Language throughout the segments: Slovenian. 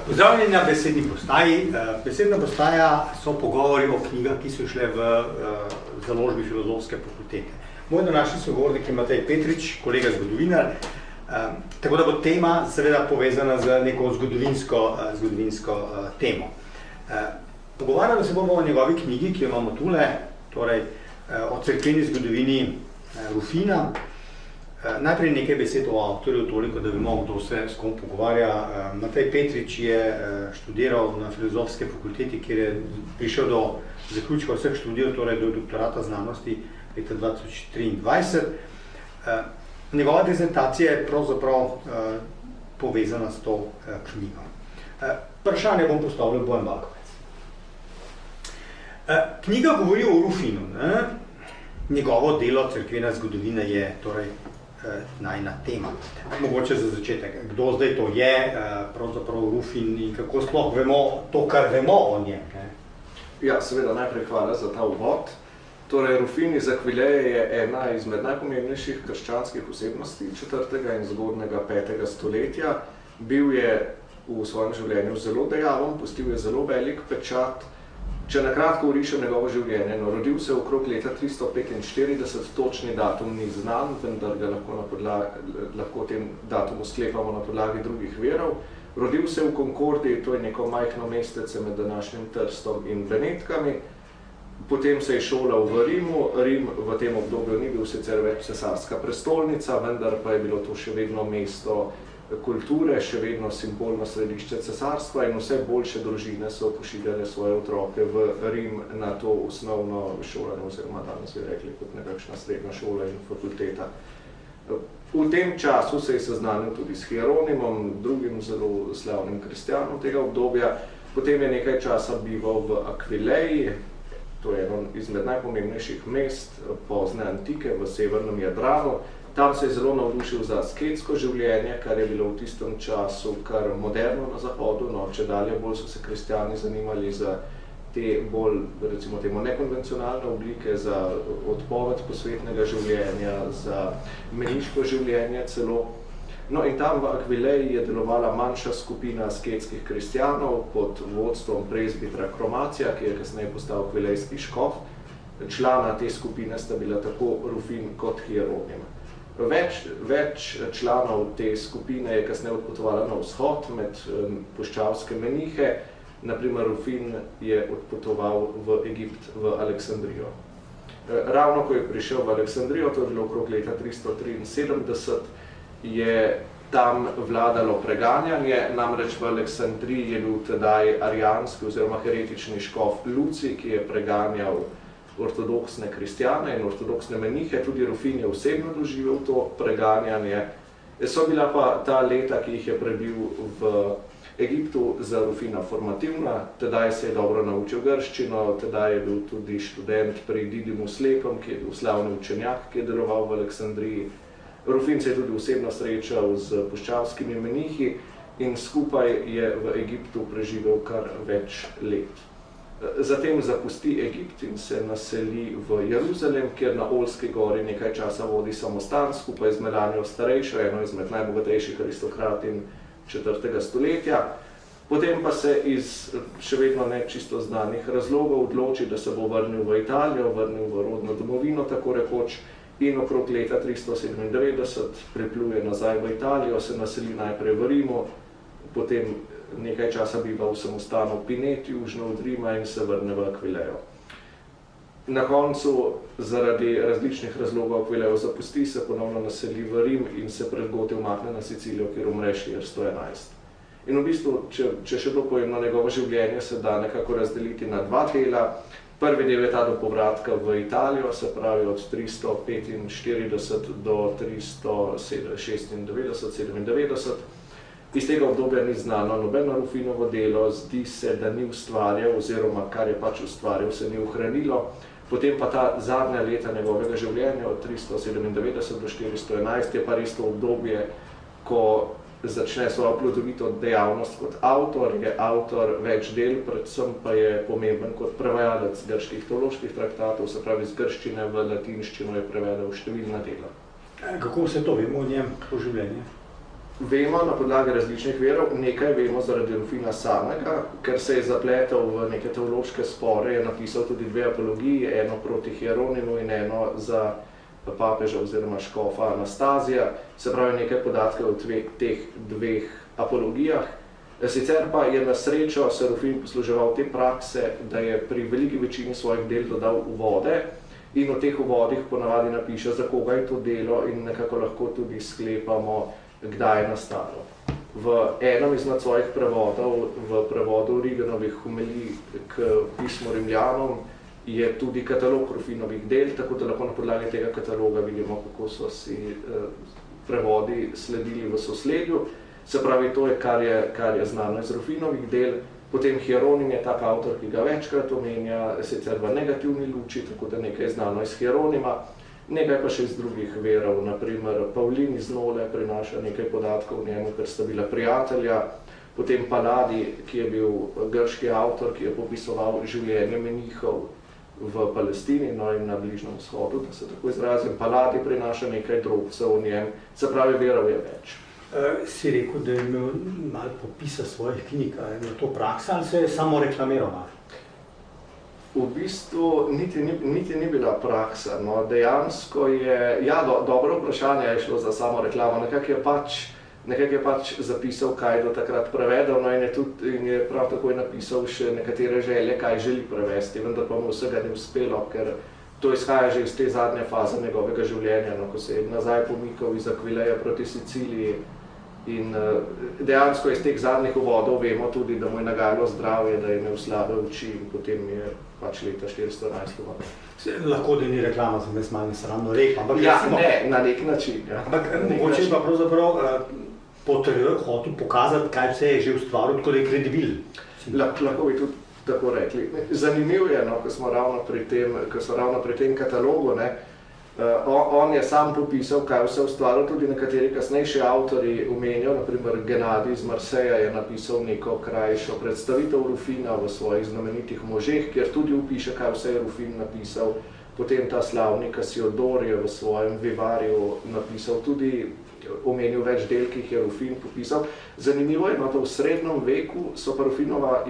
Pozdravljeni na besedni postaji. Besedna postaja so pogovori o knjigah, ki so šle v založbi Filozofske fakultete. Moj današnji sogovornik je Matej Petrič, kolega zgodovinar, tako da bo tema seveda povezana z neko zgodovinsko temo. Pogovarjali se bomo o njegovi knjigi, ki jo imamo tule, torej o cerkveni zgodovini Rufina. Najprej nekaj besed o avtorju, toliko, da vemo, kdo se s kom pogovarja. Matej Petrič je študiral na Filozofske fakulteti, kjer je prišel do zaključka vseh študijev, torej do doktorata znanosti leta 2023. Njegova dizertacija je pravzaprav povezana s to knjigo. Vprašanje bom postavil Bojan Balkovec. Knjiga govori o Rufinu. Njegovo delo, cerkvena zgodovina, je torej najna tema. Mogoče za začetek, kdo zdaj to je, pravzaprav Rufin in kako sploh vemo to, kar vemo o njem? Ja, seveda, najprej hvala za ta uvod. Torej, Rufin iz Aquileje je ena izmed najpomembnejših krščanskih osebnosti 4. in zgodnega 5. stoletja. Bil je v svojem življenju zelo dejaven, pustil je zelo velik pečat. Če nakratko orišem njegovo življenje, rodil se okrog leta 345, točni datum ni znan, vendar ga lahko tem datumu sklepamo na podlagi drugih virov. Rodil se v Concordii, to je neko majhno mestece med današnjim Trstom in Benetkami. Potem se je šolal v Rimu. Rim v tem obdobju ni bil sicer več cesarska prestolnica, vendar pa je bilo to še vedno mesto kulture, še vedno simbolno središče cesarstva in vse boljše družine so pošiljale svoje otroke v Rim na to osnovno šolanje, oziroma danes bi rekli kot nekakšna srednja šola in fakulteta. V tem času se je seznanil tudi s Hieronimom, drugim zelo slavnim kristjanom tega obdobja. Potem je nekaj časa bival v Aquileji, to je eno izmed najpomembnejših mest pozne antike v severnem Jadranu. Tam se je zelo navdušil za asketsko življenje, kar je bilo v tistem času kar moderno na zahodu, no, če dalje bolj so se kristjani zanimali za te bolj, recimo temu, nekonvencionalne oblike, za odpoved posvetnega življenja, za meniško življenje celo. No in tam v Aquileji je delovala manjša skupina asketskih kristjanov pod vodstvom prezbitra Kromacija, ki je kasneje postal akvilejski škof. Člana te skupine sta bila tako Rufin kot Hieronim. Več članov te skupine je kasneje odpotovala na vzhod med puščavske menihe. Naprimer, Rufin je odpotoval v Egipt, v Aleksandrijo. Ravno ko je prišel v Aleksandrijo, to je bilo okrog leta 373, je tam vladalo preganjanje, namreč v Aleksandriji je bil tedaj arijanski oziroma heretični škof Lucij, ki je preganjal ortodoksne kristjane in ortodoksne menihe. Tudi Rufin je osebno doživel to preganjanje. So bila pa ta leta, ki jih je prebil v Egiptu, za Rufina formativna. Tedaj se je dobro naučil grščino, tedaj je bil tudi študent pri Didimu Slepem, ki je bil slavni učenjak, ki je deloval v Aleksandriji. Rufin se je tudi osebno srečal z puščavskimi menihi in skupaj je v Egiptu preživel kar več let. Zatem zapusti Egipt in se naseli v Jeruzalem, kjer na Olski gori nekaj časa vodi samostan skupaj z Melanijo starejšo, eno izmed najbogatejših aristokratin 4. stoletja. Potem pa se iz še vedno ne čisto znanih razlogov odloči, da se bo vrnil v Italijo, vrnil v rodno domovino, tako rekoč, in okrog leta 397 pripluje nazaj v Italijo, se naseli najprej v Rimu, potem nekaj časa biva v samostanu Pineti, južno od Rima, in se vrne v Aquilejo. Na koncu, zaradi različnih razlogov, Aquilejo zapusti, se ponovno naseli v Rim in se pred Goti umakne na Sicilijo, kjer umre 411. In v bistvu, če še bilo pojemno njegovo življenje, se da nekako razdeliti na dva dela. Prvi del je ta do povratka v Italijo, se pravi od 345 do 396-97. Iz tega obdobja ni znano nobeno Rufinovo delo, zdi se, da ni ustvarjal, oziroma kar je pač ustvarjal, se ni ohranilo. Potem pa ta zadnja leta njegovega življenja, od 397 do 411, je pa res to obdobje, ko začne svojo plodovito dejavnost kot avtor, je avtor več del, predvsem pa je pomemben kot prevajalec grških teoloških traktatov, se pravi z grščine v latinščino je prevedel številna dela. Kako vse to vemo o njem po življenju? vemo na podlagi različnih verov, nekaj vemo zaradi Rufina samega, ker se je zapletel v neke teološke spore, je napisal tudi 2 apologiji, eno proti Hieronimu in eno za papeža oziroma škofa Anastazija, se pravi nekaj podatkov o teh 2 apologijah. Sicer pa je na srečo se Rufin posluževal te prakse, da je pri veliki večini svojih del dodal uvode in v teh uvodih ponavadi napiše, za koga je to delo in nekako lahko tudi sklepamo, kdaj je nastalo. V enem izmed svojih prevodov, v prevodu Origenovih homelij k pismu Rimljanom, je tudi katalog Rufinovih del, tako da lahko na podlagi tega kataloga vidimo, kako so si prevodi sledili v sosledju. Se pravi, to je, kar je znano iz Rufinovih del. Potem Hieronim je tak avtor, ki ga večkrat omenja, sicer v negativni luči, tako da nekaj je znano iz Hieronima, nekaj pa še iz drugih verov, naprimer Pavlin iz Nole prinaša nekaj podatkov o njemu, ker sta bila prijatelja, potem Paladi, ki je bil grški avtor, ki je popisoval življenje menihov v Palestini, no in na Bližnjem vzhodu, da se tako izrazim. Paladi prinaša nekaj drobcev o njem, se pravi, verov je več. Si rekel, da je imel malo popisa svojih knjig, je imel to praksa ali se je samo reklamiral? V bistvu niti ni bila praksa, no, dejansko je, ja, dobro vprašanje je šlo za samo reklamo, nekako je pač zapisal, kaj je do takrat prevedel, no in je prav tako napisal še nekatere želje, kaj želi prevesti, vendar pa mu vsega ni uspelo, ker to izhaja že iz te zadnje faze njegovega življenja, no, ko se je nazaj pomikal iz Aquileja proti Siciliji. In dejansko iz teh zadnjih uvodov vemo tudi, da mu je nagajalo zdravje, da je imel slabe oči in potem je pač leta 411 umrl. Lahko, da ni reklama, sem jaz malo nesramno rekel, ampak ja, ne, na nek način. Ja. Ampak mogoče pa pravzaprav hotel pokazati, kaj vse je že ustvaril, tako da je kredibilen. Lahko bi tudi tako rekli. Zanimivo je, no, ko smo ravno pri tem katalogu, ne, on je sam popisal, kaj vse ustvaril, tudi nekateri kasnejši avtori omenjajo, naprimer Genadij iz Marseja je napisal neko krajšo predstavitev Rufina v svojih znamenitih možeh, kjer tudi opiše, kaj vse je Rufin napisal. Potem ta slavni Kasiodor je v svojem Vivariju napisal tudi, omenil več del, ki jih je Rufin popisal. Zanimivo je, no, da v srednjem veku so pa Rufinova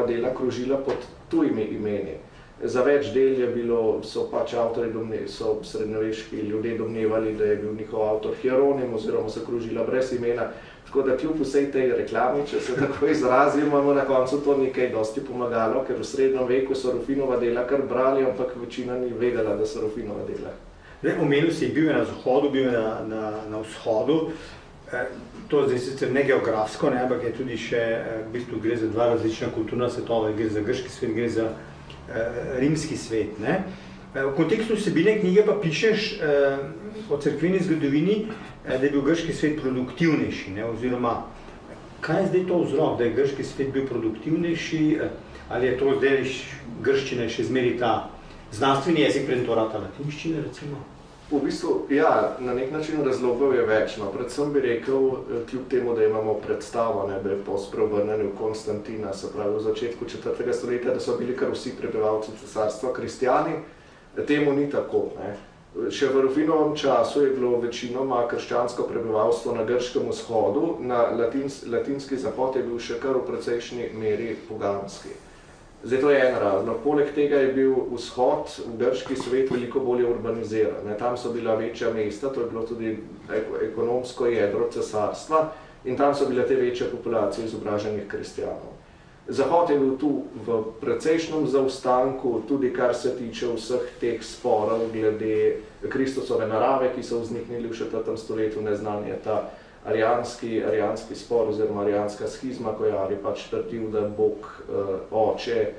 dela krožila pod tujimi imeni. Za več del je bilo, so pač avtori so srednjeveški ljudje domnevali, da je bil njihov avtor Hieronim oziroma so krožila brez imena. Tako da kljub vsej tej reklami, če se tako izrazimo, na koncu to nekaj dosti pomagalo, ker v srednjem veku so Rufinova dela kar brali, ampak večina ni vedela, da so Rufinova dela. Omenil si, bil je na zahodu, bil je na vzhodu. To zdaj sicer ne geografsko, ne, ampak je tudi še, v bistvu gre za 2 različna kulturna svetova, gre za grški svet, gre za rimski svet. Ne. V kontekstu vsebine knjige pa pišeš o cerkveni zgodovini, da je bil grški svet produktivnejši, ne, oziroma kaj je zdaj to vzrok, da je grški svet bil produktivnejši, ali je to zdaj grščina še zmeri ta znanstveni jezik predtorata latinščine, recimo? V bistvu, ja, na nek način razlogov je več, no. Predvsem bi rekel, kljub temu, da imamo predstavo, ne, da je po spreobrnenju Konstantina, se pravi v začetku 4. stoletja, da so bili kar vsi prebivalci cesarstva kristjani, temu ni tako, ne. Še v Rufinovem času je bilo večinoma krščansko prebivalstvo na grškem vzhodu, na latinski zahod je bil še kar v precejšnji meri poganski. Zdaj to je en razlog. Poleg tega je bil vzhod, grški svet, veliko bolje urbaniziran. Tam so bila večja mesta, to je bilo tudi ekonomsko jedro cesarstva in tam so bile te večje populacije izobraženih kristjanov. Zahod je bil tu v precejšnjem zaostanku, tudi kar se tiče vseh teh sporov glede Kristusove narave, ki so vzniknili v 4. stoletju, neznan je ta arijanski spor oziroma arijanska schizma, ko je Ari pač trdil, da Bog oče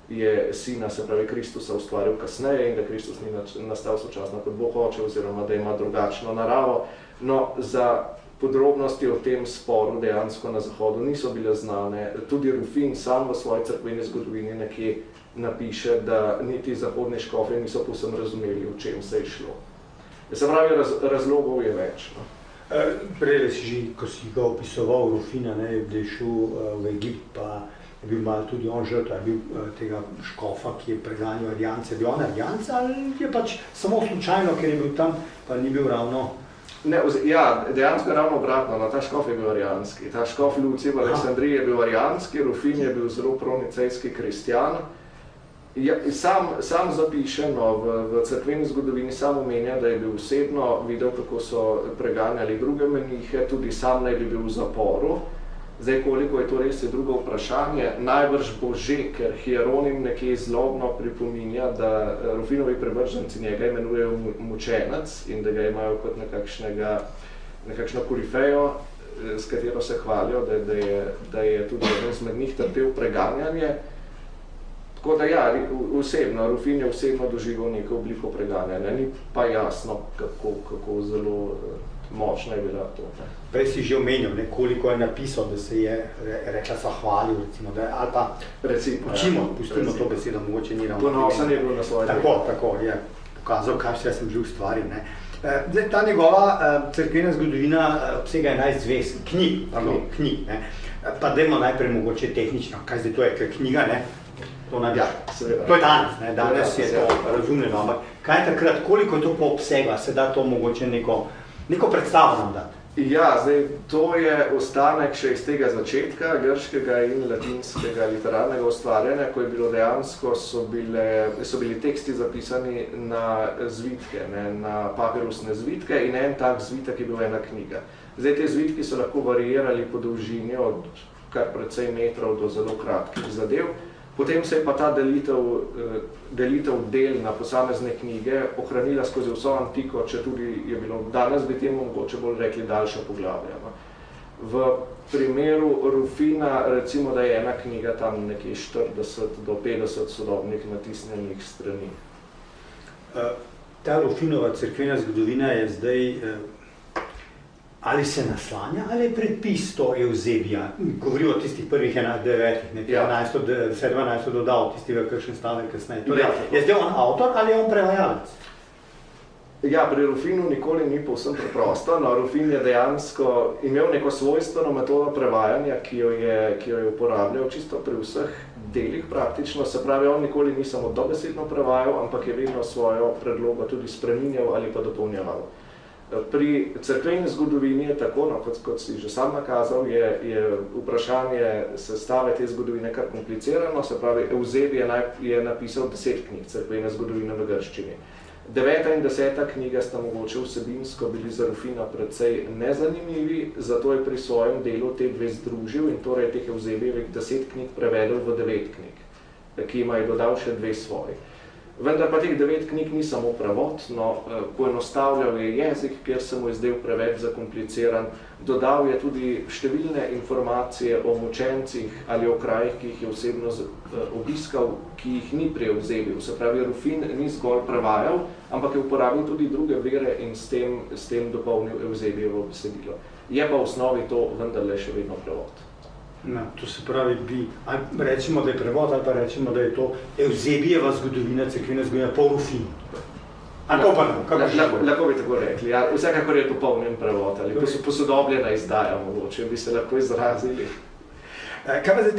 je sina, se pravi Kristusa, ustvaril kasneje in da Kristus ni nastal sočasno kot Bog oče oziroma da ima drugačno naravo. No, za podrobnosti o tem sporu dejansko na zahodu niso bile znane. Tudi Rufin sam v svoji cerkveni zgodovini nekje napiše, da niti zahodni škofje niso povsem razumeli, o čem se je šlo. Se pravi, razlogov je več, no. Prej si že, ko si ga opisoval Rufina, ne, da je šel v Egipt, pa je bil malo tudi on žrtev, je bil tega škofa, ki je preganjal Arijance. Je bil on Arijanca ali je pač samo slučajno, ker je bil tam, pa ni bil ravno Dejansko ravno obratno, no, ta škof je bil arijanski. Ta škof Lucij v Aleksandriji je bil arijanski, Rufin je bil zelo pronicejski kristjan. Sam zapiše, no, v cerkveni zgodovini sam omenja, da je bil osebno videl, kako so preganjali druge menihe, tudi sam naj bi bil v zaporu. Zdaj, koliko je to res, je drugo vprašanje. Najbrž bo že, ker Hieronim nekje zlobno pripominja, da Rufinovi privrženci njega imenujejo mučenec in da ga imajo kot nekakšno korifejo, s katero se hvalijo, da je tudi eden izmed njih trpel preganjanje. Tako da ja, osebno, Rufin je osebno doživel neko obliko preganjanja, ni pa jasno, kako zelo močna je bila to. Prej si že omenil, koliko je napisal, da se je rekla zahvalil, recimo, da je, ali pa pustimo to besedo, mogoče ni ravno. Ponosen je bil na svoje delo. Tako, je pokazal, kaj vse sem že ustvaril. Zdaj, ta njegova cerkvena zgodovina obsega 11 zvezd, knjig. Pa dajmo najprej mogoče tehnično, kaj zdaj to je, ker knjiga, to je danes je to razumljeno, ampak kaj je takrat, koliko je to po obsega, se da to mogoče neko predstavo nam dati? Ja, zdaj, to je ostanek še iz tega začetka grškega in latinskega literarnega ustvarjanja, ko je bilo dejansko, so bili teksti zapisani na zvitke, na papirusne zvitke in en tak zvitek je bil ena knjiga. Zdaj, te zvitki so lahko variirali po dolžini od kar precej metrov do zelo kratkih zadev. Potem se je pa ta delitev del na posamezne knjige ohranila skozi vso antiko, če tudi je bilo danes bi temu mogoče bolj rekli daljša poglavja. V primeru Rufina, recimo, da je ena knjiga tam nekje 40 do 50 sodobnih natisnjenih strani. Ta Rufinova cerkvena zgodovina je zdaj ali se naslanja, ali je predpis to Eusebija? Govori o tistih prvih 9, 12 dodal, tistega kršen stavek kasneje. Torej, je zdaj on avtor ali je on prevajalec? Ja, pri Rufinu nikoli ni povsem preprosto. No, Rufin je dejansko imel neko svojstveno metodo prevajanja, ki jo je uporabljal čisto pri vseh delih praktično. Se pravi, on nikoli ni samo dobesedno prevajal, ampak je vedno svojo predlogo tudi spreminjal ali pa dopolnjeval. Pri cerkveni zgodovini je tako, kot si že sam nakazal, je vprašanje sestave te zgodovine kar komplicirano. Se pravi, Eusebij je napisal 10 knjig cerkvene zgodovine v grščini. 9. in 10. knjiga sta mogoče vsebinsko bili za Rufina precej nezanimivi, zato je pri svojem delu te dve združil in torej teh Eusebijevih 10 knjig prevedel v 9 knjig, ki ima je dodal še 2 svoji. Vendar pa teh 9 knjig ni samo prevod, poenostavljal je jezik, kjer se mu je zdel preveč zakompliciran, dodal je tudi številne informacije o mučencih ali o krajih, ki jih je osebno obiskal, ki jih ni pri Eusebiju. Se pravi, Rufin ni zgolj prevajal, ampak je uporabil tudi druge vere in s tem dopolnil Eusebijevo besedilo. Je pa v osnovi to vendarle še vedno prevod. To se pravi, rečemo, da je prevod, ali pa rečemo, da je to Eusebijeva zgodovina, cerkvena zgodovina po Rufinu. Lahko bi tako rekli. Ja, vsekakor je popolnen prevod, ali posodobljena izdaja, mogoče bi se lahko izrazili. Kaj pa zdaj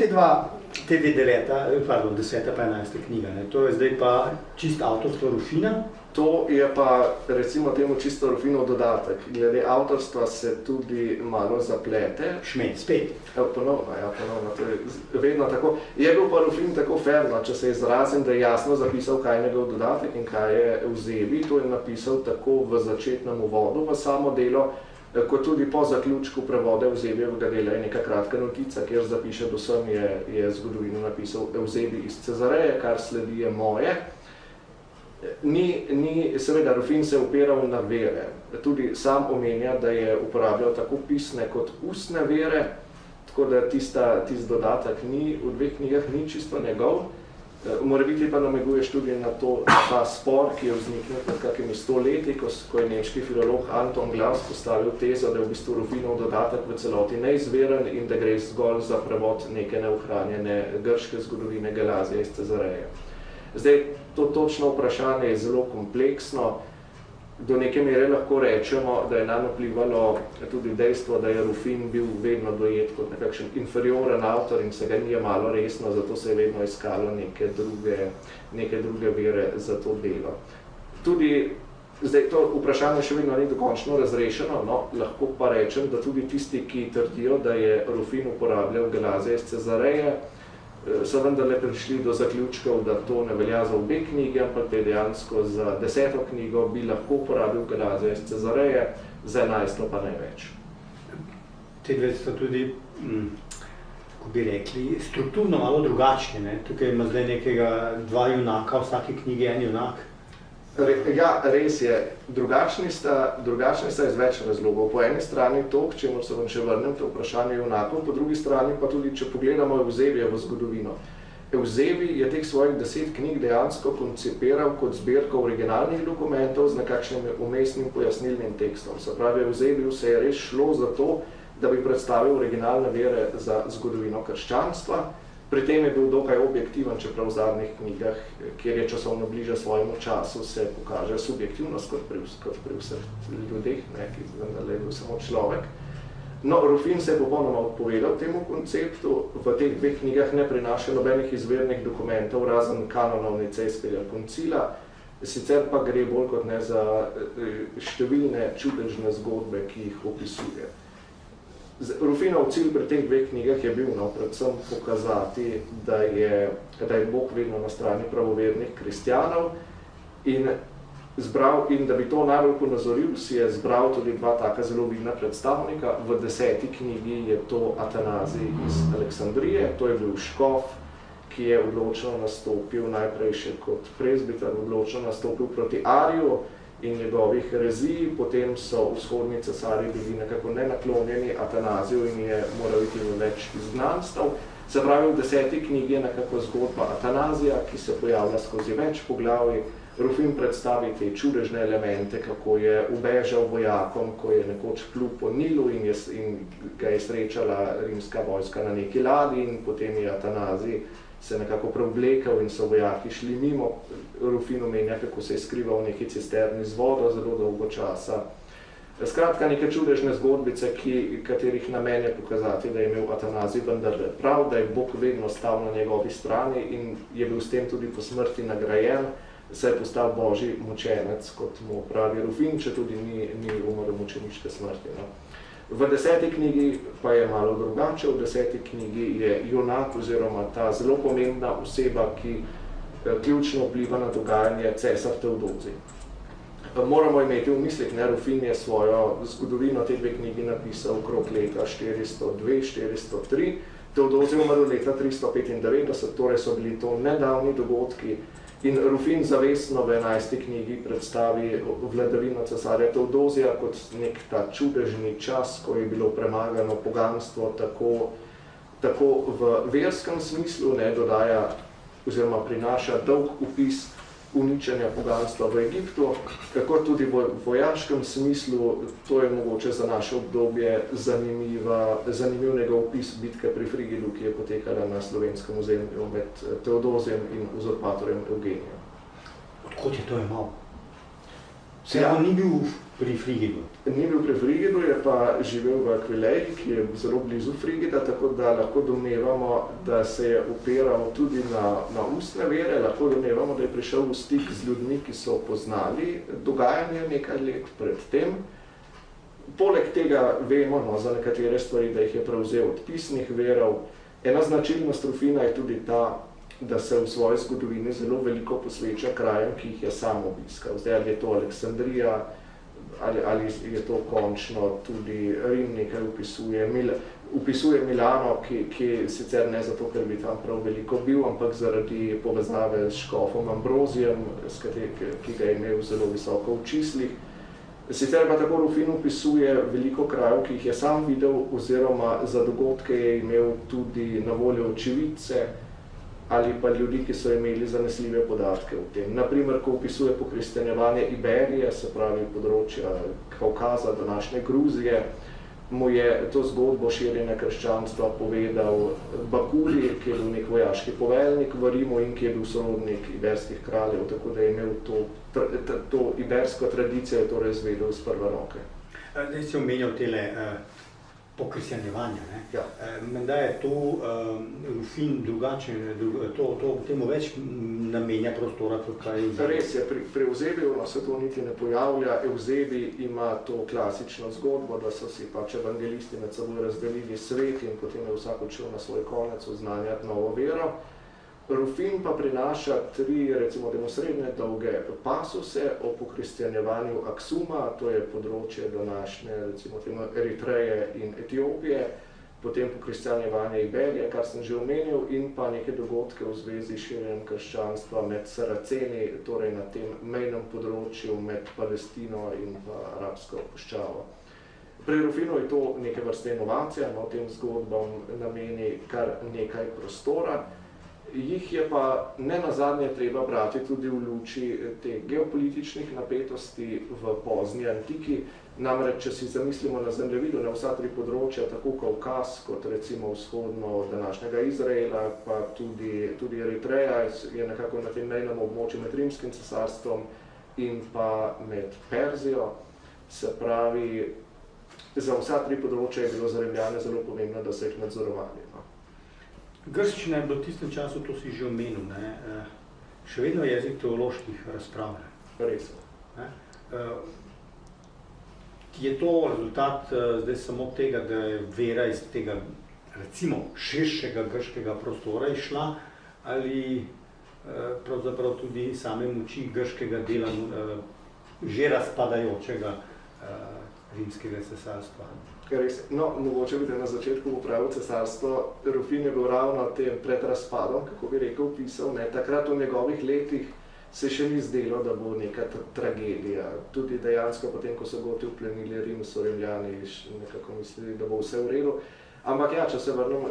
te dve deleta, 10. pa 11. knjiga, to je zdaj pa čist avtorstvo Rufina? To je pa, recimo temu, čisto Rufinov dodatek. Glede avtorstva se tudi malo zaplete. Šmed, spet. Ponovno, to je vedno tako. Je bil pa Rufin tako ferno, če se izrazim, da je jasno zapisal, kaj je njegov dodatek in kaj je Eusebij. To je napisal tako v začetnem uvodu v samo delo, kot tudi po zaključku prevoda Eusebijevega dela je neka kratka notica, kjer zapiše, da sem je zgodovino napisal Eusebij iz Cezareje, kar sledi je moje. Seveda, Rufin se je opiral na vere. Tudi sam omenja, da je uporabljal tako pisne kot ustne vere, tako da tisti dodatek v 2 knjigah ni čisto njegov. Morebiti pa namiguješ tudi na ta spor, ki je vzniknil pred kakimi 100 leti, ko je nemški filolog Anton Glas postavil tezo, da je v bistvu Rufinov dodatek v celoti neizveren in da gre zgolj za prevod neke neohranjene grške zgodovine Gelazija iz Cezareje. Zdaj, to točno vprašanje je zelo kompleksno. Do neke mere lahko rečemo, da je nam vplivalo tudi dejstvo, da je Rufin bil vedno dojet kot nekakšen inferioren avtor in se ga ni jemalo resno, zato se je vedno iskalo neke druge vere za to delo. Tudi Zdaj, to vprašanje še vedno ni dokončno razrešeno, no, lahko pa rečem, da tudi tisti, ki trdijo, da je Rufin uporabljal Gelazija iz Cezareje, so vendarle prišli do zaključkov, da to ne velja za obe knjigi, ampak da je dejansko za 10. knjigo bi lahko uporabil Gelazija iz Cezareje, za 11. pa največ. Te dve sta tudi, kako bi rekli, strukturno malo drugačni, ne? Tukaj ima zdaj nekega 2 junaka, v vsaki knjigi en junak. Ja, res je. Drugačni sta iz več razlogov. Po eni strani to, k čemu se vam še vrnem, to vprašanje junakov, po drugi strani pa tudi, če pogledamo Evzebijevo zgodovino. Evzebij je teh svojih 10 knjig dejansko koncipiral kot zbirko originalnih dokumentov z nekakšnim umestnim pojasnilnim tekstom. Se pravi, Evzebiju se je res šlo za to, da bi predstavil originalne vere za zgodovino krščanstva. Pri tem je bil dokaj objektiven, čeprav v zadnjih knjigah, kjer je časovno bliže svojemu času, se pokaže subjektivnost kot pri vseh ljudeh, ne, ki je bil samo človek. No, Rufin se je popolnoma odpovedal temu konceptu, v teh 2 knjigah ne prinaša nobenih izvirnih dokumentov, razen kanonov Nicejskega koncila, sicer pa gre bolj kot ne za številne čudežne zgodbe, ki jih opisuje. Rufinov cilj pri teh 2 knjigah je bil predvsem pokazati, da je Bog vedno na strani pravovernih kristjanov in da bi to najbolj ponazoril, si je zbral tudi 2 taka zelo vidna predstavnika. V 10. knjigi je to Atanazij iz Aleksandrije, to je bil škof, ki je odločno nastopil najprej še kot prezbiter, odločno nastopil proti Ariju in njegovih herezij, potem so vzhodni cesarji bili nekako nenaklonjeni Atanaziju in je moral iti v več izgnanstev. Se pravi, v 10. knjigi je nekako zgodba Atanazija, ki se pojavlja skozi več poglavij. Rufin predstavi te čudežne elemente, kako je ubežal vojakom, ko je nekoč plul po Nilu in ga je srečala rimska vojska na neki ladji in potem je Atanazij se nekako preoblekel in so vojaki šli mimo. Rufin omenja, kako se je skrival v neki cisterni z vodo zelo dolgo časa. Skratka, neke čudežne zgodbice, katerih namen je pokazati, da je imel Atanazij vendarle prav, da je Bog vedno stal na njegovi strani in je bil s tem tudi po smrti nagrajen, se je postal božji mučenec, kot mu pravi Rufin, če tudi ni umrl mučeniške smrti. No. V 10. knjigi pa je malo drugače. V 10. knjigi je junak oziroma ta zelo pomembna oseba, ki ključno vpliva na dogajanje cesar Teodozij. Moramo imeti v mislih, Rufin je svojo zgodovino te 2 knjigi napisal okrog leta 402-403, Teodozij umrl leta 395, torej so bili to nedavni dogodki. In Rufin zavestno v 11. knjigi predstavi vladavino cesarja Teodozija kot nek ta čudežni čas, ko je bilo premagano poganstvo tako v verskem smislu, dodaja oziroma prinaša dolg opis uničenja poganstva v Egiptu, kako tudi v vojaškem smislu, to je mogoče za naše obdobje zanimiv njegov opis bitke pri Frigidu, ki je potekala na slovenskem ozemlju med Teodozijem in uzurpatorjem Evgenijem. Odkot je to imel? On ni bil pri Frigidu? Ni bil pri Frigidu, je pa živel v Akvileji, ki je zelo blizu Frigida, tako da lahko domnevamo, da se je opiral tudi na ustne vere, lahko domnevamo, da je prišel v stik z ljudmi, ki so poznali dogajanje nekaj let pred tem. Poleg tega vemo za nekatere stvari, da jih je prevzel od pisnih verov. Ena značilnost Rufina je tudi ta, da se v svoji zgodovini zelo veliko posveča krajem, ki jih je sam obiskal. Zdaj, ali je to Aleksandrija, ali je to končno tudi Rim, nekaj upisuje Milano, ki sicer ne zato, ker bi tam prav veliko bil, ampak zaradi povezave s škofom Ambrozijem, ki ga je imel zelo visoko v čislih. Sicer pa tako Rufin opisuje veliko krajev, ki jih je sam videl, oziroma za dogodke je imel tudi na voljo očividce, ali pa ljudi, ki so imeli zanesljive podatke o tem. Naprimer, ko opisuje pokristjanjevanje Iberije, se pravi področja Kaukaza, današnje Gruzije, mu je to zgodbo širjenja krščanstva povedal Bakuli, ki je bil nek vojaški poveljnik v Rimu in ki je bil sorodnik iberskih kraljev, tako da je imel to ibersko tradicijo, torej izvedel iz prve roke. Zdaj si omenjal tele pokristjanjevanja. Ja. Menda je to Rufin drugače, temu več namenja prostora, kot kaj je. Res je, pri Eusebiju se to niti ne pojavlja. Eusebij ima to klasično zgodbo, da so si pač evangelisti med seboj razdelili svet in potem je vsak odšel na svoj konec oznanjati novo vero. Rufin pa prinaša 3, recimo temu srednje dolge pasuse o pokristjanjevanju Aksuma, to je področje današnje, recimo temu Eritreje in Etiopije, potem pokristjanjevanje Iberije, kar sem že omenil, in pa neke dogodke v zvezi s širjenjem krščanstva med Saraceni, torej na tem mejnem področju med Palestino in pa arabsko puščavo. Pri Rufinu je to neke vrste inovacija, tem zgodbam nameni kar nekaj prostora. Jih je pa ne nazadnje treba brati tudi v luči teh geopolitičnih napetosti v pozni antiki. Namreč, če si zamislimo na zemljevidu na vsa 3 področja, tako Kavkaz kot recimo vzhodno od današnjega Izraela, pa tudi Eritreja je nekako na tem mejnem območju med Rimskim cesarstvom in pa med Perzijo. Se pravi, za vsa 3 področja je bilo za Rimljane zelo pomembno, da so jih nadzorovali. Grščina je bilo v tistem času, to si že omenil, še vedno jezik teoloških razprav. Res. Je to rezultat zdaj samo tega, da je vera iz tega, recimo, širšega grškega prostora išla, ali pravzaprav tudi same moči grškega dela že razpadajočega rimskega cesarstva? No, mogoče bi na začetku popravil cesarstvo. Rufin je bil ravno tem pred razpadom, kako bi rekel, pisal. Takrat v njegovih letih se še ni zdelo, da bo neka tragedija. Tudi dejansko, potem, ko so Goti uplenili Rim, so Rimljani nekako mislili, da bo vse v redu. Ampak ja, če se vrnem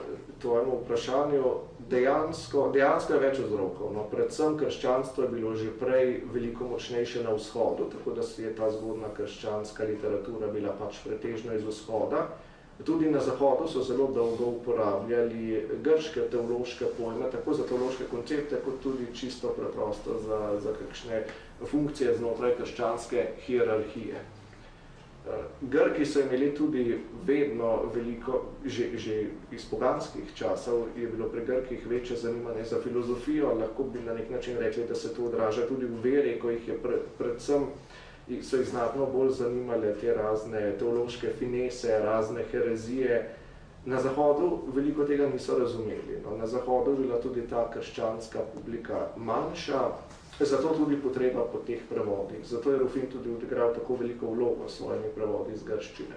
tvojemu vprašanju, dejansko je več vzrokov. Predvsem krščanstvo je bilo že prej veliko močnejše na vzhodu, tako da si je ta zgodna krščanska literatura bila pač pretežno iz vzhoda. Tudi na zahodu so zelo dolgo uporabljali grške teološke pojme, tako za teološke koncepte, kot tudi čisto preprosto za kakšne funkcije znotraj krščanske hierarhije. Grki so imeli tudi vedno veliko, že iz poganskih časov je bilo pri Grkih večje zanimanje za filozofijo, lahko bi na nek način rekli, da se to odraža tudi v veri, ko jih je predvsem so jih znatno bolj zanimale te razne teološke finese, razne herezije. Na Zahodu veliko tega niso razumeli. Na Zahodu je bila tudi ta krščanska publika manjša, zato tudi potreba po teh prevodih. Zato je Rufin tudi odigral tako veliko vlogo s svojimi prevodi iz grščine.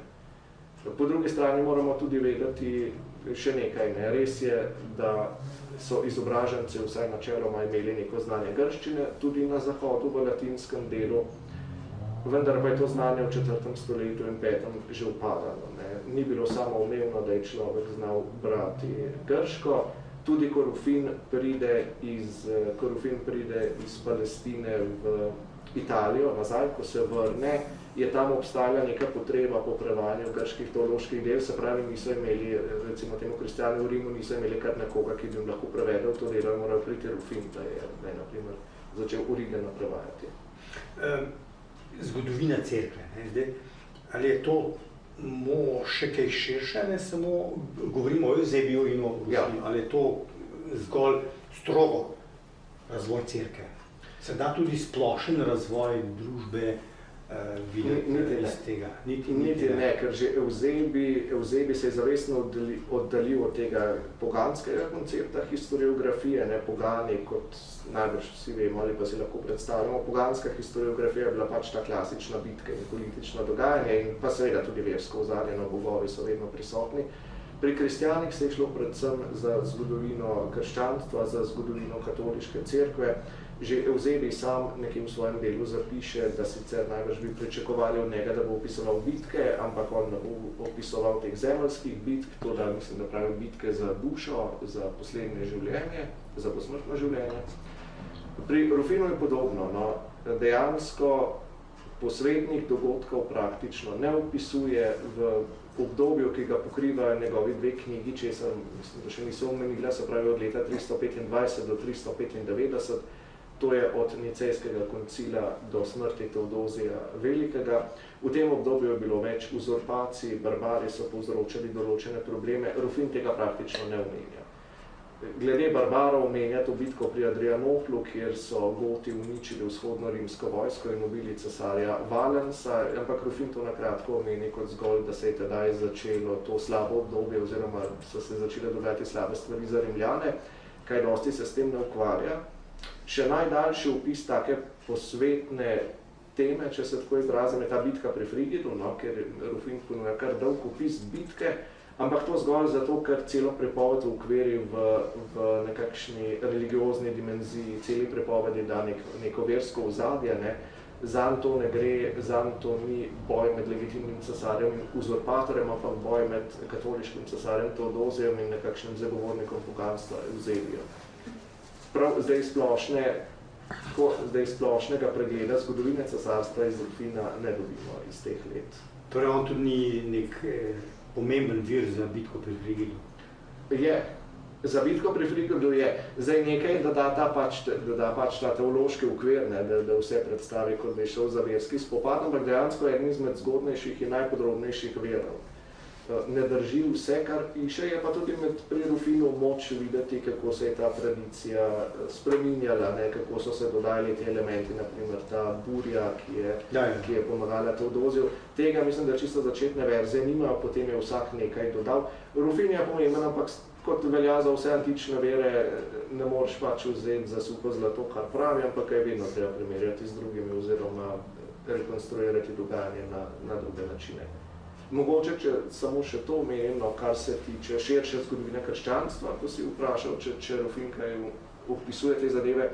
Po drugi strani moramo tudi vedeti še nekaj. Res je, da so izobraženci vsaj načeloma imeli neko znanje grščine, tudi na Zahodu, v latinskem delu, vendar pa je to znanje v 4. stoletju in 5. že upadalo. Ni bilo samoumevno, da je človek znal brati grško. Tudi ko Rufin pride iz Palestine v Italijo nazaj, ko se vrne, je tam obstajala neka potreba po prevajanju grških teoloških del, se pravi, niso imeli, recimo temu kristjani v Rimu, niso imeli kar nekoga, ki bi jim lahko prevedel to delo, moral priti Rufin, da je na primer začel Origena prevajati. Zgodovina cerkve, zdaj, ali je to še kaj širše, ne samo govorimo o Eusebiju in o Rufinu, ali je to zgolj strogo razvoj cerkve? Se da tudi splošen razvoj družbe videti iz tega? Niti ne, ker že Eusebij se je zavestno oddalil od tega poganskega koncepta historiografije, ne pogani, kot najbrž vsi vemo ali pa si lahko predstavljamo. Poganska historiografija je bila pač ta klasična bitka in politično dogajanje in pa seveda tudi versko ozarjeno, bogovi so vedno prisotni. Pri kristjanih se je šlo predvsem za zgodovino krščanstva, za zgodovino katoliške cerkve. Že Eusebij sam nekim svojim delu zapiše, da sicer najbrž bi pričakovali od njega, da bo opisoval bitke, ampak on opisoval teh zemeljskih bitk, to da mislim, da pravi bitke za dušo, za poslednje življenje, za posmrtno življenje. Pri Rufinu je podobno, dejansko posvetnih dogodkov praktično ne opisuje v obdobju, ki ga pokrivajo njegovi 2 knjigi, česar mislim, da še niso omenila, se pravi od leta 325 do 395, to je od Nicejskega koncila do smrti Teodozija Velikega. V tem obdobju je bilo več uzurpacij, barbari so povzročali določene probleme, Rufin tega praktično ne omenja. Glede barbarov omenja to bitko pri Adrianoplu, kjer so Goti uničili vzhodno rimsko vojsko in ubili cesarja Valensa, ampak Rufin to nakratko omeni kot zgolj, da se je tedaj začelo to slabo obdobje oziroma so se začele dogajati slabe stvari za Rimljane, kaj dosti se s tem ne ukvarja. Še najdaljši opis take posvetne teme, če se tako izrazim, je ta bitka pri Frigidu, no, ker Rufin ponuja kar dolg opis bitke, ampak to zgolj zato, ker celo prepoved ukveri v nekakšni religiozni dimenziji, celi prepovedi da neko versko ozadje, ne. Zanj to ne gre, zanj to ni boj med legitimnim cesarjem in uzurpatorjem, ampak boj med katoliškim cesarjem Teodozijem in nekakšnim zagovornikom poganstva Eusebijem. Prav zdaj splošnega pregleda zgodovine cesarstva iz Rufina ne dobimo iz teh let. Torej on tudi ni nek pomemben vir za bitko pri Frigidu? Je. Za bitko pri Frigidu je. Zdaj nekaj, da da pač ta teološki okvir, ne, da vse predstavi, kot bi šel za verski spopad, ampak dejansko je eden izmed zgodnejših in najpodrobnejših verov. Ne drži vse, kar piše, je pa tudi pri Rufinu moč videti, kako se je ta tradicija spreminjala, ne, kako so se dodajali ti elementi, naprimer ta burja, ki je pomagala Teodoziju. Tega mislim, da čisto začetne verzije nimajo, potem je vsak nekaj dodal. Rufin je pomemben, ampak kot velja za vse antične vere, ne moreš pač vzeti za suho zlato, kar pravi, ampak je vedno treba primerjati z drugimi oziroma rekonstruirati dogajanje na druge načine. Mogoče, če samo še to omenim, no, kar se tiče širše zgodovine krščanstva, ko si vprašal, če Rufin kaj opisuje te zadeve.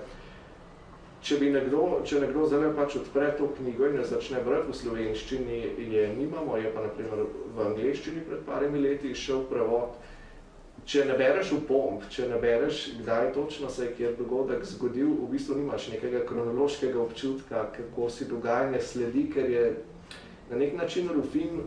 Če nekdo zdaj pač odpre to knjigo in ne začne brati v slovenščini, je nimamo, je pa naprimer v angleščini pred parimi leti šel prevod. Če ne bereš opomb, če ne bereš, kdaj točno se je kjer dogodek zgodil, v bistvu nimaš nekega kronološkega občutka, kako si dogajanje sledi, ker je na nek način Rufin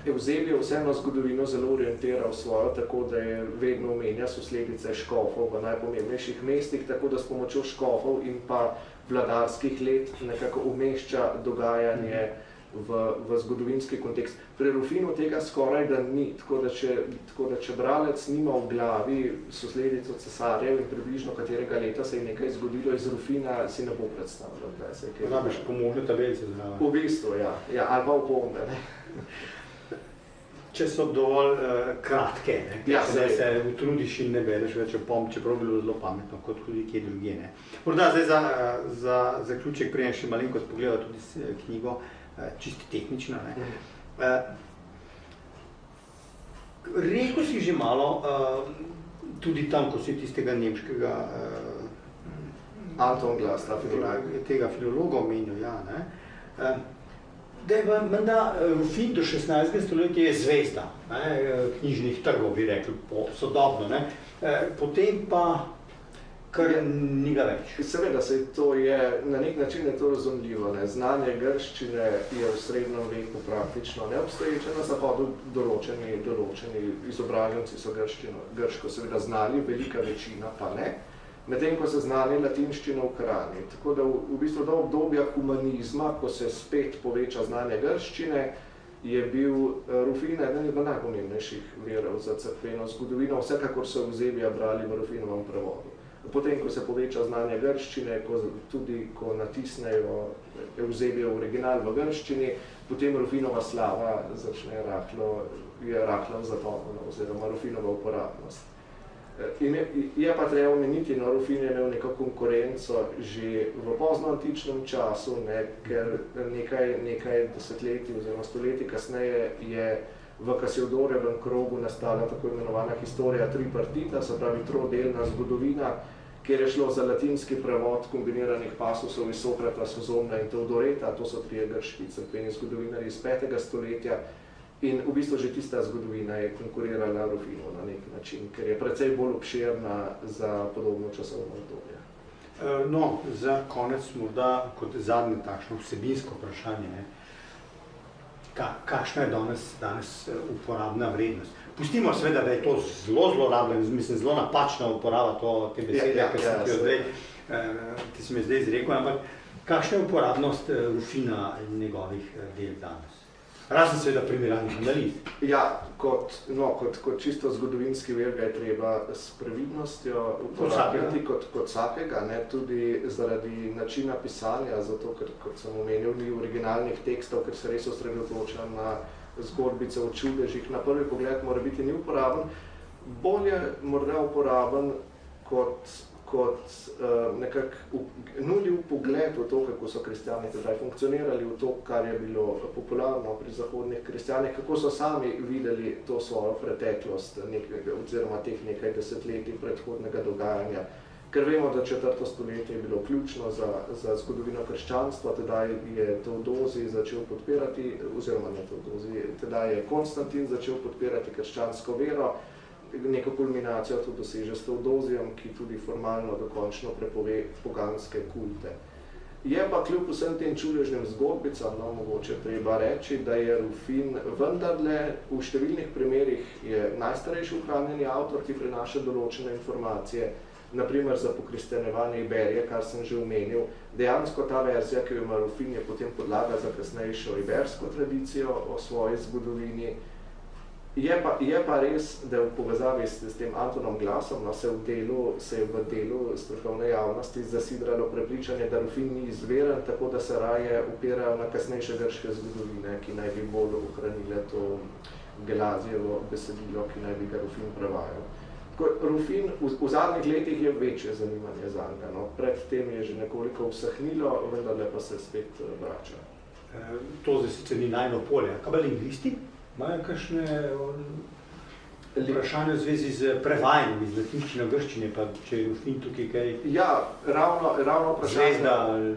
Eusebijo vseeno zgodovino zelo orientiral svojo, tako da je vedno omenja sosledice škofov v najpomembnejših mestih, tako da s pomočjo škofov in pa vladarskih let nekako umešča dogajanje v zgodovinski kontekst. Pri Rufinu tega skoraj da ni, tako da če bralec nima v glavi sosledico cesarjev in približno katerega leta se je nekaj zgodilo iz Rufina, si ne bo predstavljal, kaj se je kaj. Rabiš pomožne tabelice zraven. V bistvu, ja, ali pa opombe, ne. Če so dovolj kratke, ne? Ja, da se utrudiš in ne bereš več opomb, čeprav bi bilo zelo pametno, kot tudi kje drugje, ne. Morda zdaj za zaključek prijem še malenkost pogleda tudi knjigo, čisti tehnično, ne. Rekel si že malo, tudi tam, ko si tistega nemškega Anton Glas, tega filologa omenil, ja, ne. Da je menda Rufin do 16. stoletja je zvezda, knjižnih trgov, bi rekli, sodobno, ne. Potem pa kar ni ga več. Seveda, to je, na nek način je to razumljivo, ne. Znanje grščine je v srednjem veku praktično neobstoječe, na zahodu določeni izobraženci so grško seveda znali, velika večina pa ne. Medtem ko se znali latinščino v krani. Tako da v bistvu do obdobja humanizma, ko se spet poveča znanje grščine, je bil Rufin eden od najpomembnejših virov za cerkveno zgodovino, vsekakor so Eusebija brali v Rufinovem prevodu. Potem, ko se poveča znanje grščine, tudi ko natisnejo Eusebijev original v grščini, potem Rufinova slava začne rahlo zatonjena, oziroma Rufinova uporabnost. In je pa treba omeniti, no, Rufin je imel neko konkurenco že v poznoantičnem času, ne, ker nekaj desetletij oziroma stoletij kasneje je v Kasiodorjevem krogu nastala tako imenovana historia tripartita, se pravi trodelna zgodovina, kjer je šlo za latinski prevod kombiniranih pasusov iz Sokrata, Sozomna in Teodoreta, to so trije grški cerkveni zgodovinarji iz 5. stoletja. In v bistvu že tista zgodovina je konkurirala Rufinu na nek način, ker je precej bolj obširna za podobno časovno obdobje. No, za konec morda kot zadnje takšno vsebinsko vprašanje, ne? Kakšna je danes uporabna vrednost? Pustimo seveda, da je to zelo zlorabljeno, mislim, zelo napačna uporaba te besede, ker sem ti jo zdaj ki si me zdaj izrekel, ampak kakšna je uporabnost Rufina in njegovih del danes? Razen seveda primerjalnih analiz. Ja, kot čisto zgodovinski vir ga je treba s previdnostjo uporabljati kot vsakega, ne, tudi zaradi načina pisanja, zato ker, kot sem omenil, ni originalnih tekstov, ker se res osredotoča na zgodbice o čudežih. Na prvi pogled mora biti ni uporaben, bolje morda uporaben kot nekak nuljiv pogled v to, kako so kristjani tedaj funkcionirali, v to, kar je bilo popularno pri zahodnih kristjanih, kako so sami videli to svojo preteklost oziroma teh nekaj desetletij predhodnega dogajanja. Ker vemo, da 4. stoletje je bilo ključno za zgodovino krščanstva, tedaj je Teodozij začel podpirati, oziroma ne Teodozij, tedaj je Konstantin začel podpirati krščansko vero. Neko kulminacijo to doseže s Teodozijem, ki tudi formalno dokončno prepove poganske kulte. Je pa kljub vsem tem čudežnim zgodbicam, mogoče treba reči, da je Rufin vendarle v številnih primerih je najstarejši ohranjeni avtor, ki prinaša določene informacije, naprimer za pokristjanjevanje Iberije, kar sem že omenil. Dejansko ta verzija, ki jo ima Rufin, je potem podlaga za kasnejšo ibersko tradicijo o svoji zgodovini. Je pa res, da v povezavi s tem Antonom Glasom se je v delu strokovne javnosti zasidralo prepričanje, da Rufin ni izveren, tako da se raje upirajo na kasnejše grške zgodovine, ki naj bi bolj ohranile to Gelazijevo besedilo, ki naj bi ga Rufin prevajal. Rufin v zadnjih letih je večje zanimanje zanj, pred tem je že nekoliko usahnilo, vendarle pa se spet vrača. To zdaj sicer ni najno polje. Kaj pa lingvisti? Imajo kakšne vprašanje v zvezi z prevajanjem iz latinščine v grščine, pa če je Rufin tukaj kaj... Ja, ravno vprašanje...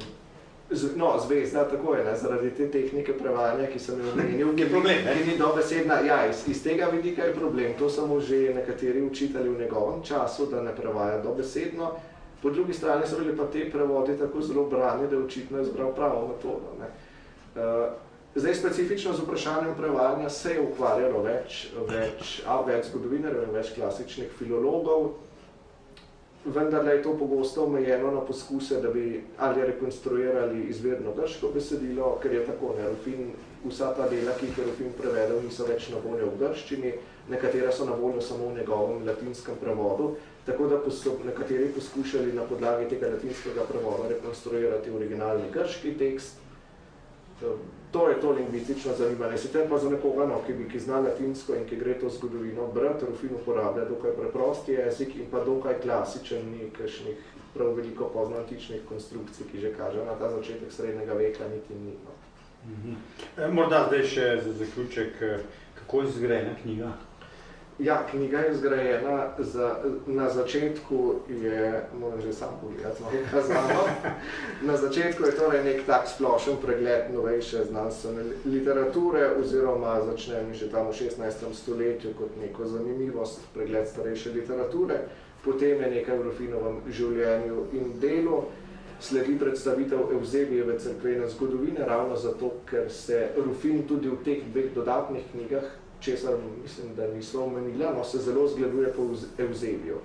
Zvezda... Zvezda, tako je, zaradi te tehnike prevajanja, ki sem jo omenil, je problem, ki ni dobesedna. Ja, iz tega vidika je problem. To so mu že nekateri učitelji v njegovem času, da ne prevaja dobesedno. Po drugi strani so bili pa te prevodi tako zelo brani, da je očitno izbral pravo metodo. Zdaj, specifično z vprašanjem prevajanja se je ukvarjalo več zgodovinarjev in več klasičnih filologov, vendar je to pogosto omejeno na poskuse, da bi ali rekonstruirali izvirno grško besedilo, ker je tako, Rufin, vsa ta dela, ki jih je Rufin prevedel, niso več na voljo v grščini, nekatera so na voljo samo v njegovem latinskem prevodu, tako da so nekateri poskušali na podlagi tega latinskega prevoda rekonstruirati originalni grški tekst. To je to lingvistično zanimanje. Sicer pa za nekoga, ki zna latinsko in ki gre to zgodovino brati, Rufin uporablja dokaj preprost jezik in pa dokaj klasičen, ni kakšnih prav veliko poznoantičnih konstrukcij, ki že kaže na ta začetek srednjega veka, niti ni. Morda zdaj še za zaključek, kako je zgrajena knjiga? Ja, knjiga je zgrajena, na začetku je, moram že sam pogledati, malo kazano, na začetku je torej nek tak splošen pregled novejše znanstvene literature, oziroma začnem že tam v 16. stoletju kot neko zanimivost, pregled starejše literature, potem je nekaj v Rufinovem življenju in delu, sledi predstavitev Evzebijeve cerkvene zgodovine, ravno zato, ker se Rufin tudi v teh dveh dodatnih knjigah, česar mislim, da niso omenila, se zelo zgleduje po Evzebiju.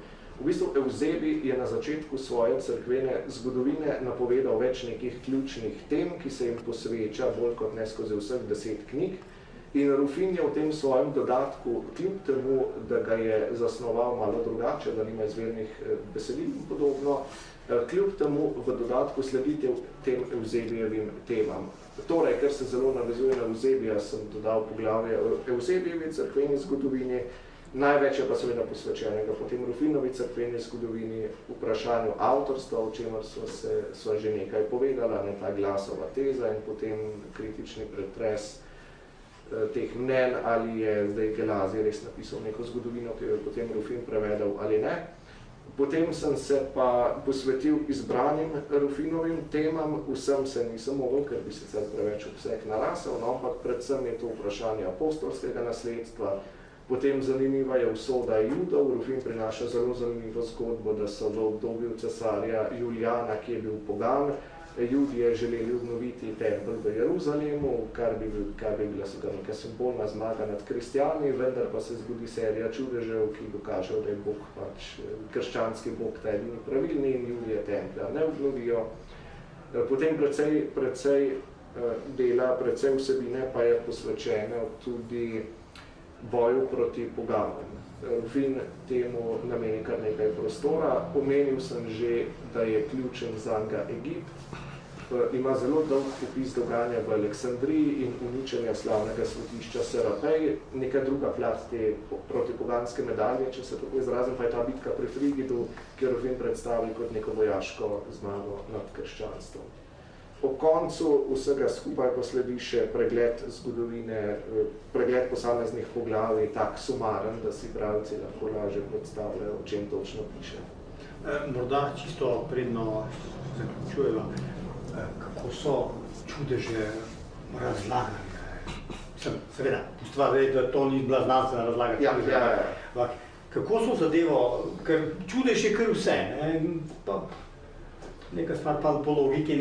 V bistvu Evzebij je na začetku svoje cerkvene zgodovine napovedal več nekih ključnih tem, ki se jim posveča bolj kot ne skozi vseh 10 knjig. In Rufin je v tem svojem dodatku, kljub temu, da ga je zasnoval malo drugače, da nima izvirnih besedil in podobno, kljub temu v dodatku sledite tem Evzebijevim temam. Torej, ker se zelo navezuje na Evzebija, sem dodal poglavje o Evzebijevi cerkveni zgodovini, največ je pa seveda posvečenega potem Rufinovi cerkveni zgodovini, vprašanju avtorstva, o čemer sva že nekaj povedala, ta Glasova teza in potem kritični pretres teh mnenj, ali je zdaj Gelazij res napisal neko zgodovino, ki jo je potem Rufin prevedel ali ne. Potem sem se pa posvetil izbranim Rufinovim temam, vsem se nisem mogel, ker bi sicer preveč obseg narasel, ampak predvsem je to vprašanje apostolskega nasledstva, potem zanimiva je usoda Judov. Rufin prinaša zelo zanimivo zgodbo, da so v obdobju cesarja Julijana, ki je bil pogan, Judje želeli obnoviti tempelj v Jeruzalemu, kar bi bila neka simbolna zmaga nad kristjani, vendar pa se zgodi serija čudežev, ki dokažejo, da je Bog pač krščanski Bog ta edini pravilni in Judje templja ne obnovijo. Potem precej dela, precej vsebine pa je posvečeno tudi boju proti poganom. Rufin temu nameni kar nekaj prostora. Omenil sem že, da je ključen zanj Egipt. Ima zelo dolg popis dogajanja v Aleksandriji in uničenja slavnega svetišča Serapej. Neka druga plat te protipoganske medalje, če se tako izrazim, pa je ta bitka pri Frigidu, ki jo Rufin predstavi kot neko vojaško zmago nad krščanstvom. Ob koncu vsega skupaj posledi še pregled zgodovine, pregled posameznih poglavij, tak sumaren, da si bralci lahko lažje predstavljajo, o čem točno piše. Morda čisto predno zaključujeva, kako so čudeže razlagane. Seveda, stvar je, da to ni bila znanstvena razlaga. Ja. Kako so zadevo, ker čudež je kar vse, pa neka stvar pa po logiki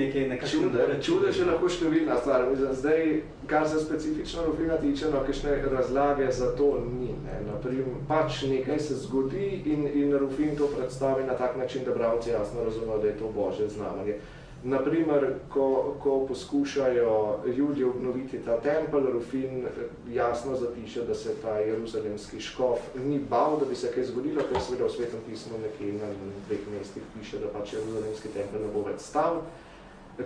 Čudež je lahko številna stvar. Zdaj, kar se specifično Rufina tiče, kakšne razlage za to ni. Naprimer, pač nekaj se zgodi in Rufin to predstavi na tak način, da bralci jasno razumejo, da je to Božje znamenje. Naprimer, ko poskušajo Judje obnoviti ta tempelj, Rufin jasno zapiše, da se ta jeruzalemski škof ni bal, da bi se kaj zgodilo, ker seveda v Svetem pismu nekje na 2 mestih piše, da pač jeruzalemski tempelj ne bo več stal.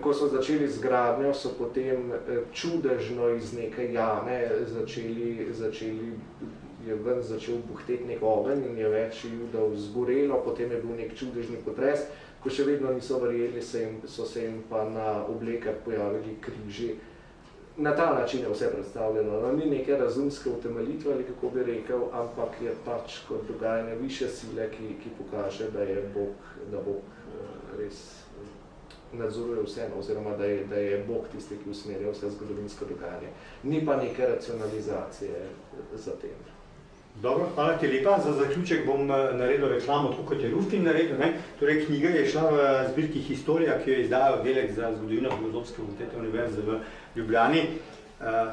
Ko so začeli z gradnjo, so potem čudežno iz neke jame začel buhteti nek ogenj in je več Judov zgorelo, potem je bil nek čudežni potres. Ko še vedno niso verjeli, so se jim pa na oblekah pojavili križi. Na ta način je vse predstavljeno. Ni neke razumske utemeljitve, ali kako bi rekel, ampak je pač kot dogajanje višje sile, ki pokaže, da Bog res nadzoruje vse, oziroma da je Bog tisti, ki usmerja vse zgodovinsko dogajanje. Ni pa neke racionalizacije za tem. Dobro, hvala ti lepa. Za zaključek bom naredil reklamo, tako kot je Rufin naredil. Torej, knjiga je šla v zbirki Historija, ki jo je izdajal Oddelek za zgodovino Filozofske fakultete Univerze v Ljubljani.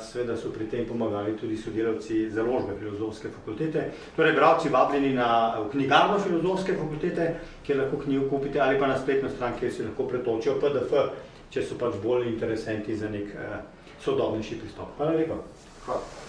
Seveda so pri tem pomagali tudi sodelavci založbe Filozofske fakultete. Torej, bralci vabljeni v knjigarno Filozofske fakultete, kjer lahko knjigo kupite, ali pa na spletno stran, kjer si lahko pretočijo PDF, če so pač bolj interesenti za nek sodobnejši pristop. Hvala lepa. Hvala.